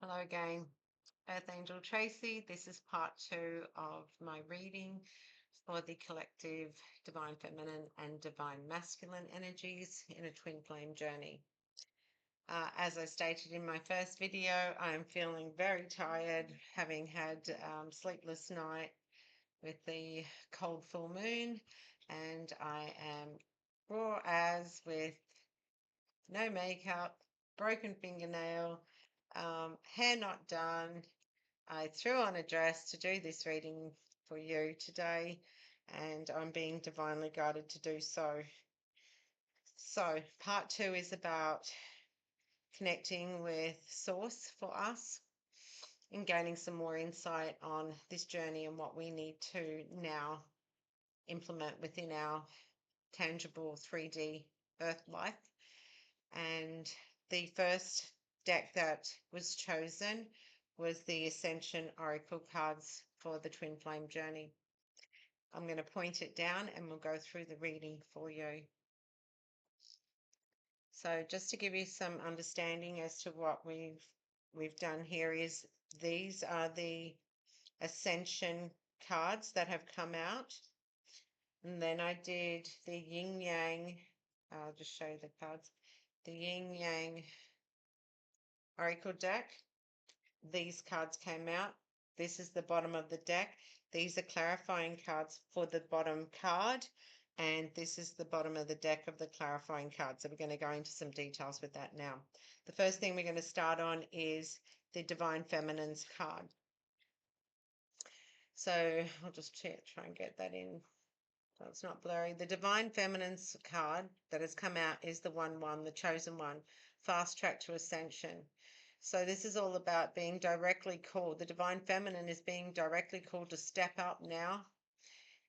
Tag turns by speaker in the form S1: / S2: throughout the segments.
S1: Hello again, Earth Angel Tracy. This is part 2 of my reading for the collective Divine Feminine and Divine Masculine energies in a twin flame journey. As I stated in my first video, I'm feeling very tired, having had sleepless night with the cold full moon, and I am raw as with no makeup, broken fingernail, hair not done. I threw on a dress to do this reading for you today, and I'm being divinely guided to do so. So, part 2 is about connecting with Source for us and gaining some more insight on this journey and what we need to now implement within our tangible 3D Earth life. And the first deck that was chosen was the Ascension Oracle cards for the Twin Flame journey. I'm going to point it down and we'll go through the reading for you. So just to give you some understanding as to what we've done here is these are the Ascension cards that have come out. And then I did the Yin Yang, I'll just show you the cards, the Yin Yang Oracle deck. These cards came out. This is the bottom of the deck. These are clarifying cards for the bottom card. And this is the bottom of the deck of the clarifying card. So we're going to go into some details with that now. The first thing we're going to start on is the Divine Feminine's card. So I'll just try and get that in so it's not blurry. The Divine Feminine's card that has come out is the 1-1, the chosen one, fast track to ascension. So this is all about being directly called. The Divine Feminine is being directly called to step up now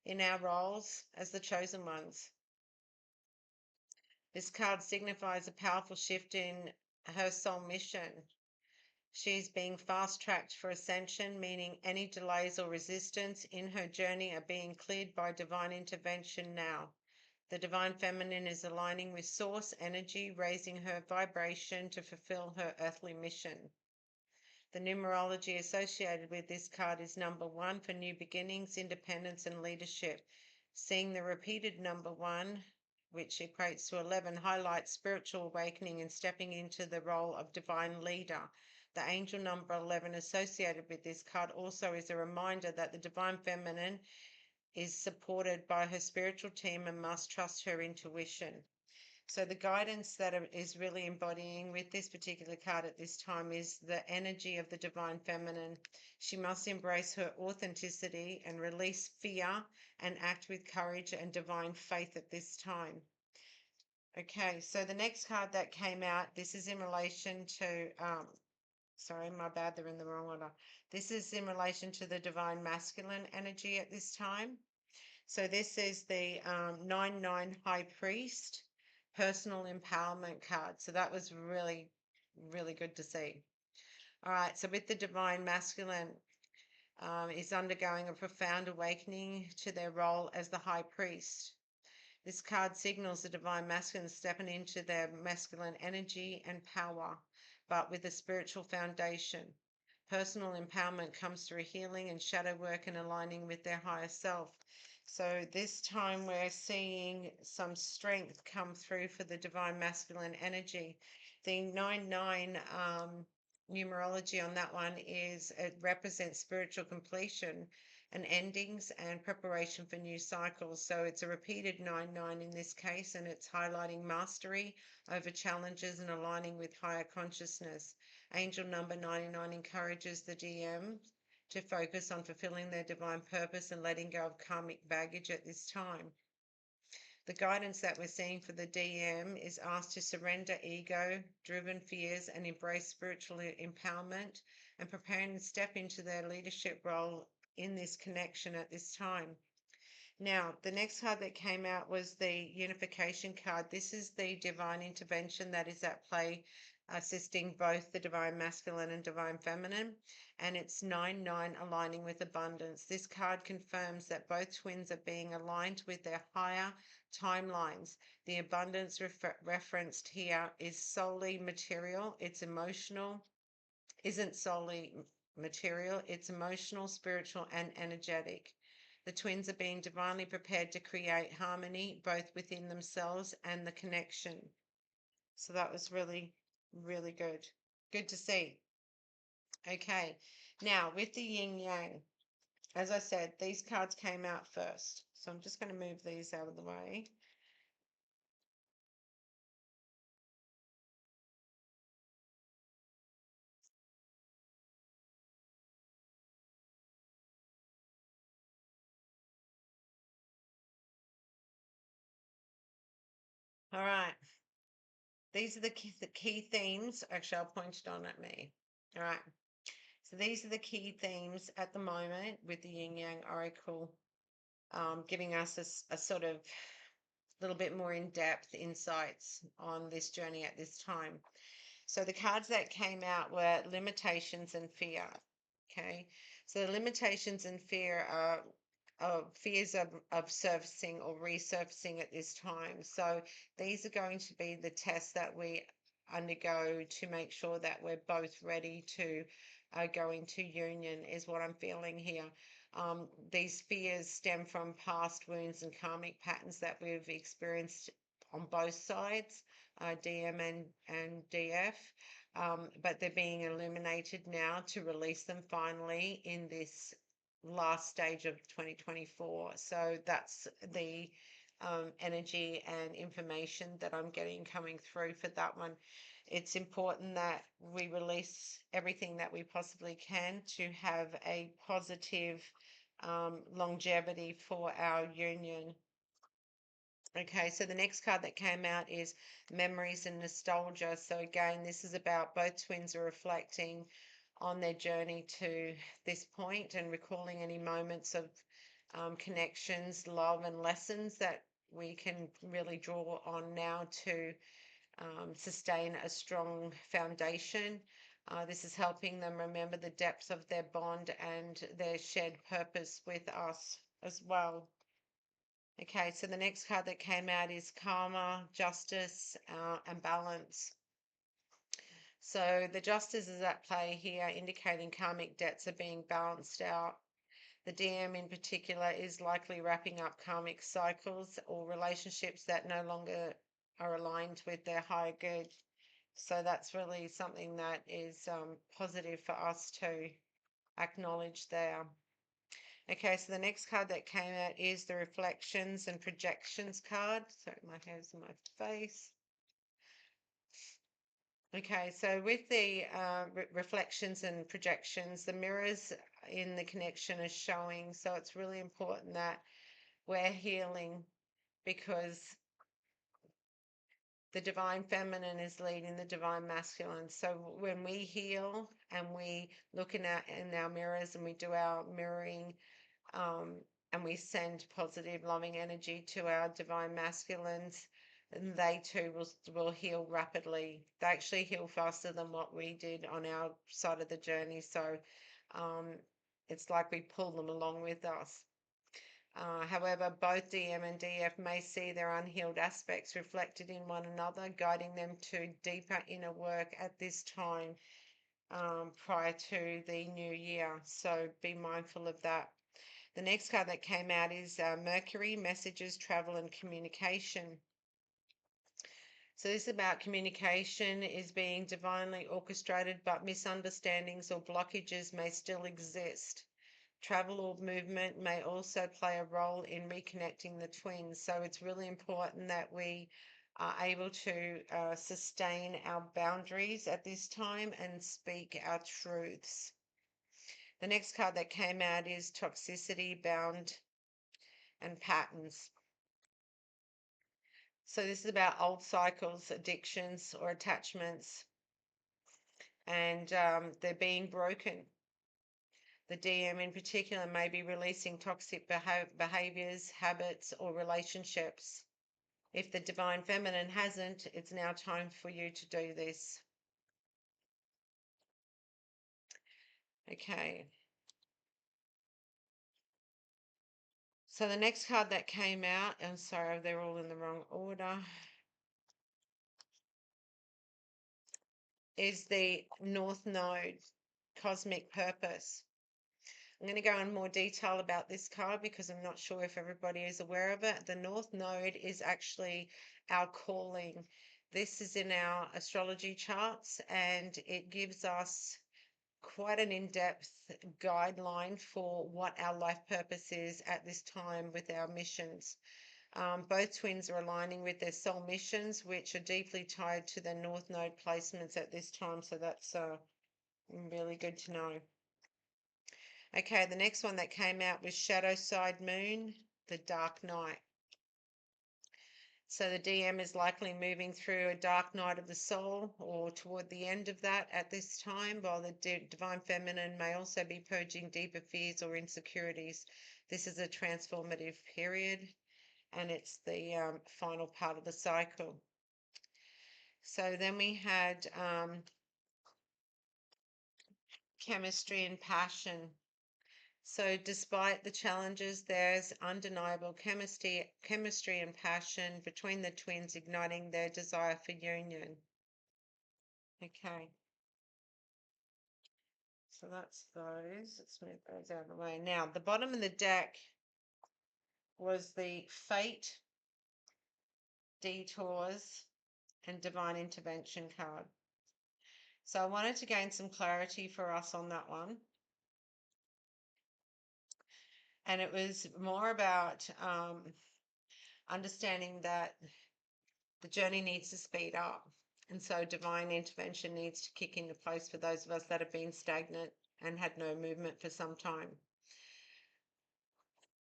S1: in our roles as the chosen ones. This card signifies a powerful shift in her soul mission. She's being fast-tracked for ascension, meaning any delays or resistance in her journey are being cleared by divine intervention now. The Divine Feminine is aligning with source energy, raising her vibration to fulfill her earthly mission. The numerology associated with this card is number 1 for new beginnings, independence, and leadership. Seeing the repeated number 1, which equates to 11, highlights spiritual awakening and stepping into the role of divine leader. The angel number 11 associated with this card also is a reminder that the Divine Feminine is supported by her spiritual team and must trust her intuition. So the guidance that is really embodying with this particular card at this time is the energy of the Divine Feminine. She must embrace her authenticity and release fear and act with courage and divine faith at this time. Okay, so the next card that came out, this is in relation to, sorry, my bad, they're in the wrong order. This is in relation to the Divine Masculine energy at this time. So this is the 9-9 High Priest personal empowerment card. So that was really, really good to see. All right, so with the Divine Masculine is undergoing a profound awakening to their role as the High Priest. This card signals the Divine Masculine stepping into their masculine energy and power, but with a spiritual foundation. Personal empowerment comes through healing and shadow work and aligning with their higher self. So this time we're seeing some strength come through for the Divine Masculine energy. The 9-9 numerology on that one is it represents spiritual completion and endings and preparation for new cycles. So it's a repeated 9-9 in this case, and it's highlighting mastery over challenges and aligning with higher consciousness. Angel number 99 encourages the DM to focus on fulfilling their divine purpose and letting go of karmic baggage at this time. The guidance that we're seeing for the DM is asked to surrender ego-driven fears and embrace spiritual empowerment and preparing to step into their leadership role in this connection at this time. Now, the next card that came out was the Unification card. This is the divine intervention that is at play, assisting both the Divine Masculine and Divine Feminine, and it's 9-9 aligning with abundance. This card confirms that both twins are being aligned with their higher timelines. The abundance referenced here is solely material, it's emotional, isn't solely material, it's emotional, spiritual, and energetic. The twins are being divinely prepared to create harmony both within themselves and the connection. So that was really, really good. Good to see. Okay, now with the yin yang, as I said, these cards came out first. So I'm just going to move these out of the way. All right. These are the key themes. Actually, I'll point it on at me. All right. So these are the key themes at the moment with the Yin Yang Oracle, giving us a sort of little bit more in-depth insights on this journey at this time. So the cards that came out were limitations and fear. Okay. So the limitations and fear are fears of surfacing or resurfacing at this time. So these are going to be the tests that we undergo to make sure that we're both ready to go into union, is what I'm feeling here. These fears stem from past wounds and karmic patterns that we've experienced on both sides, DM and DF, but they're being illuminated now to release them finally in this last stage of 2024. So that's the energy and information that I'm getting coming through for that one. It's important that we release everything that we possibly can to have a positive longevity for our union. Okay, so the next card that came out is Memories and Nostalgia. So again, this is about both twins are reflecting on their journey to this point and recalling any moments of connections, love, and lessons that we can really draw on now to sustain a strong foundation. This is helping them remember the depth of their bond and their shared purpose with us as well. Okay, so the next card that came out is Karma, Justice, and Balance. So the justice is at play here, indicating karmic debts are being balanced out. The DM in particular is likely wrapping up karmic cycles or relationships that no longer are aligned with their higher good. So that's really something that is positive for us to acknowledge there. Okay, so the next card that came out is the Reflections and Projections card. Sorry, my hair's in my face. Okay, so with the reflections and projections, the mirrors in the connection are showing. So it's really important that we're healing, because the divine feminine is leading the divine masculine. So when we heal and we look in our mirrors and we do our mirroring, and we send positive, loving energy to our divine masculines, and they too will heal rapidly. They actually heal faster than what we did on our side of the journey. So it's like we pull them along with us. However, both DM and DF may see their unhealed aspects reflected in one another, guiding them to deeper inner work at this time prior to the new year. So be mindful of that. The next card that came out is Mercury, Messages, Travel, and Communication. So this is about communication is being divinely orchestrated, but misunderstandings or blockages may still exist. Travel or movement may also play a role in reconnecting the twins. So it's really important that we are able to sustain our boundaries at this time and speak our truths. The next card that came out is Toxicity, Bound, and Patterns. So this is about old cycles, addictions, or attachments, and they're being broken. The DM in particular may be releasing toxic behaviors, habits, or relationships. If the divine feminine hasn't, it's now time for you to do this. Okay. So the next card that came out, I'm sorry, they're all in the wrong order, is the North Node. cosmic purpose. I'm going to go in more detail about this card because I'm not sure if everybody is aware of it. The North Node is actually our calling. This is in our astrology charts, and it gives us quite an in-depth guideline for what our life purpose is at this time with our missions. Both twins are aligning with their soul missions, which are deeply tied to their North Node placements at this time. So that's really good to know. Okay, the next one that came out was Shadow Side Moon, the Dark Night. So the DM is likely moving through a dark night of the soul or toward the end of that at this time, while the Divine Feminine may also be purging deeper fears or insecurities. This is a transformative period, and it's the final part of the cycle. So then we had chemistry and passion. So despite the challenges, there's undeniable chemistry and passion between the twins, igniting their desire for union. Okay. So that's those. Let's move those out of the way. Now, the bottom of the deck was the fate, detours, and divine intervention card. So I wanted to gain some clarity for us on that one. And it was more about understanding that the journey needs to speed up. And so divine intervention needs to kick into place for those of us that have been stagnant and had no movement for some time.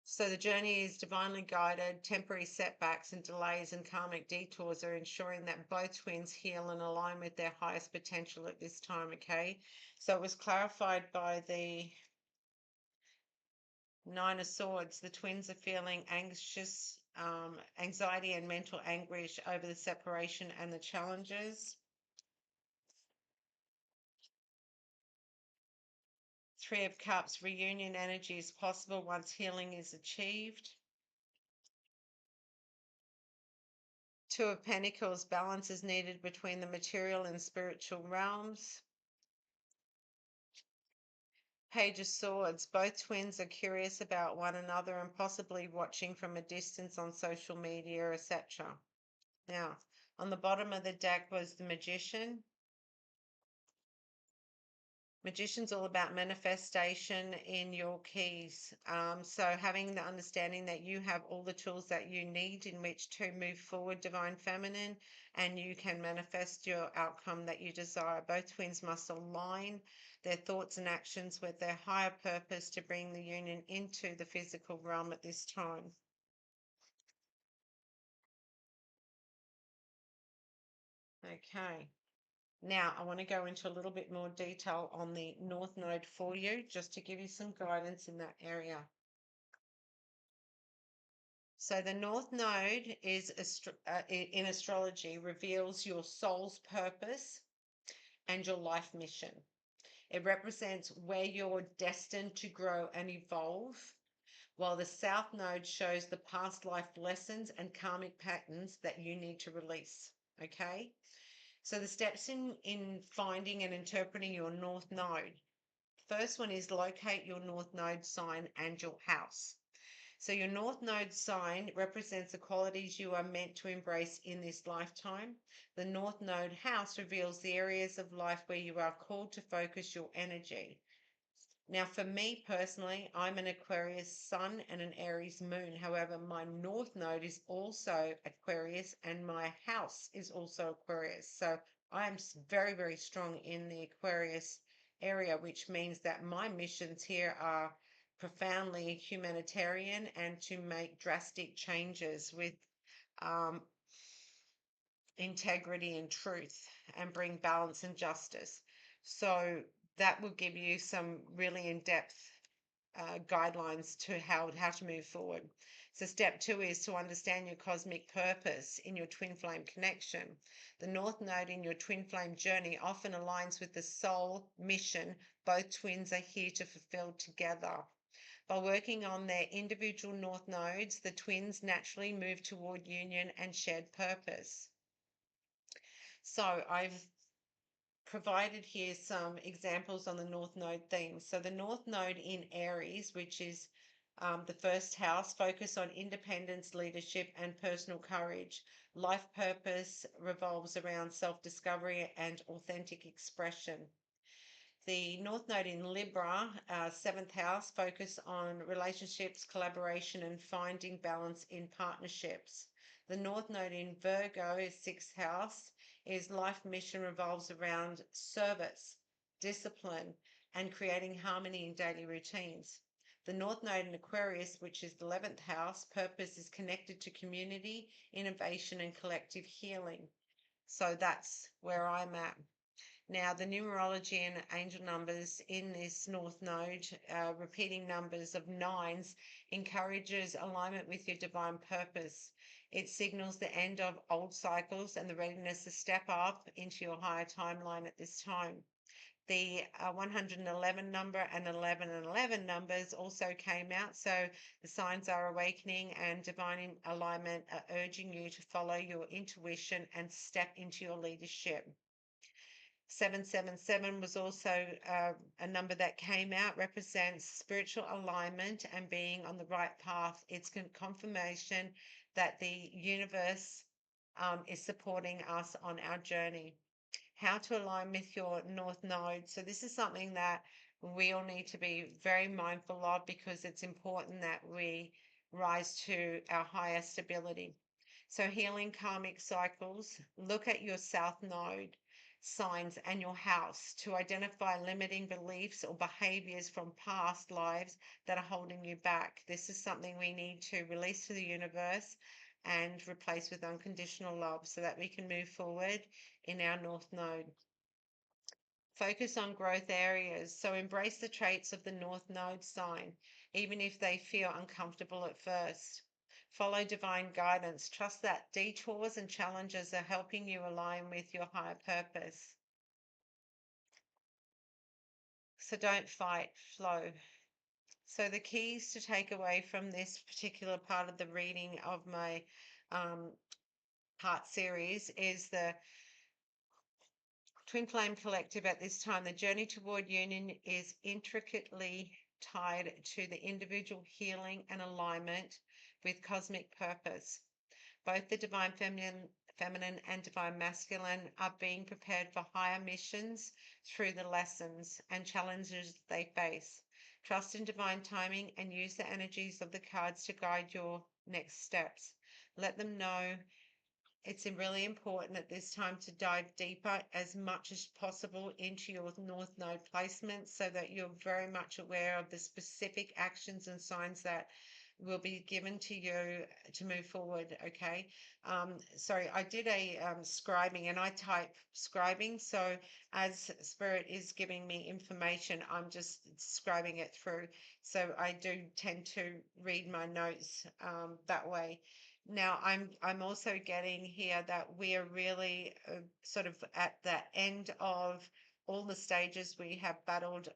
S1: So the journey is divinely guided. Temporary setbacks and delays and karmic detours are ensuring that both twins heal and align with their highest potential at this time, okay? So it was clarified by the Nine of Swords. The twins are feeling anxious, anxiety and mental anguish over the separation and the challenges. Three of Cups, reunion energy is possible once healing is achieved. Two of Pentacles, balance is needed between the material and spiritual realms. Page of Swords, both twins are curious about one another and possibly watching from a distance on social media, etc. Now, on the bottom of the deck was the Magician. Magician's all about manifestation in your keys. So having the understanding that you have all the tools that you need in which to move forward, Divine Feminine, and you can manifest your outcome that you desire. Both twins must align their thoughts and actions with their higher purpose to bring the union into the physical realm at this time. Okay. Now, I want to go into a little bit more detail on the North Node for you, just to give you some guidance in that area. So the North Node is in astrology reveals your soul's purpose and your life mission. It represents where you're destined to grow and evolve, while the South Node shows the past life lessons and karmic patterns that you need to release. Okay? So the steps in finding and interpreting your North Node. First one is locate your North Node sign and your house. So your North Node sign represents the qualities you are meant to embrace in this lifetime. The North Node house reveals the areas of life where you are called to focus your energy. Now, for me personally, I'm an Aquarius sun and an Aries moon. However, my North Node is also Aquarius and my house is also Aquarius. So I am very, very strong in the Aquarius area, which means that my missions here are profoundly humanitarian and to make drastic changes with integrity and truth and bring balance and justice. So that will give you some really in-depth guidelines to how to move forward. So step 2 is to understand your cosmic purpose in your twin flame connection. The North Node in your twin flame journey often aligns with the soul mission both twins are here to fulfill together. By working on their individual North Nodes, the twins naturally move toward union and shared purpose. So I've provided here some examples on the North Node themes. So the North Node in Aries, which is the first house, focus on independence, leadership, and personal courage. Life purpose revolves around self-discovery and authentic expression. The North Node in Libra, seventh house, focus on relationships, collaboration, and finding balance in partnerships. The North Node in Virgo, sixth house, is life mission revolves around service, discipline, and creating harmony in daily routines. The North Node in Aquarius, which is the 11th house, purpose is connected to community, innovation, and collective healing. So that's where I'm at. Now, the numerology and angel numbers in this North Node, repeating numbers of nines, encourages alignment with your divine purpose. It signals the end of old cycles and the readiness to step up into your higher timeline at this time. The 111 number and 11 and 11 numbers also came out. So the signs are awakening and divine alignment are urging you to follow your intuition and step into your leadership. 777 was also a number that came out, represents spiritual alignment and being on the right path. It's confirmation that the universe is supporting us on our journey. How to align with your North Node. So this is something that we all need to be very mindful of, because it's important that we rise to our higher stability. So healing karmic cycles, look at your South Node signs and your house to identify limiting beliefs or behaviors from past lives that are holding you back. This is something we need to release to the universe and replace with unconditional love so that we can move forward in our North Node. Focus on growth areas. So embrace the traits of the North Node sign, even if they feel uncomfortable at first. Follow divine guidance. Trust that detours and challenges are helping you align with your higher purpose. So don't fight, flow. So the keys to take away from this particular part of the reading of my heart series is the Twin Flame Collective. At this time, the journey toward union is intricately tied to the individual healing and alignment with cosmic purpose. Both the divine feminine and divine masculine are being prepared for higher missions through the lessons and challenges they face. Trust in divine timing and use the energies of the cards to guide your next steps. Let them know it's really important at this time to dive deeper as much as possible into your North Node placement so that you're very much aware of the specific actions and signs that will be given to you to move forward. Okay. Sorry, I did a scribing and I type scribing. So as Spirit is giving me information, I'm just scribing it through. So I do tend to read my notes that way. Now, I'm also getting here that we are really sort of at the end of all the stages we have battled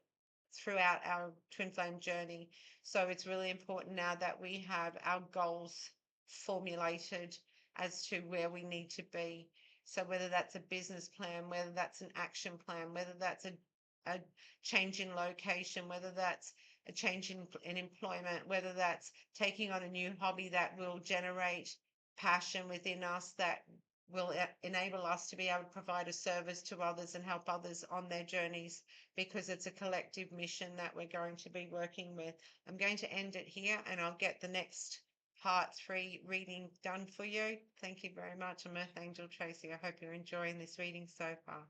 S1: throughout our twin flame journey. So it's really important now that we have our goals formulated as to where we need to be. So whether that's a business plan, whether that's an action plan, whether that's a change in location, whether that's a change in employment, whether that's taking on a new hobby that will generate passion within us, that will enable us to be able to provide a service to others and help others on their journeys, because it's a collective mission that we're going to be working with. I'm going to end it here and I'll get the next part 3 reading done for you. Thank you very much. I'm Earth Angel Tracy. I hope you're enjoying this reading so far.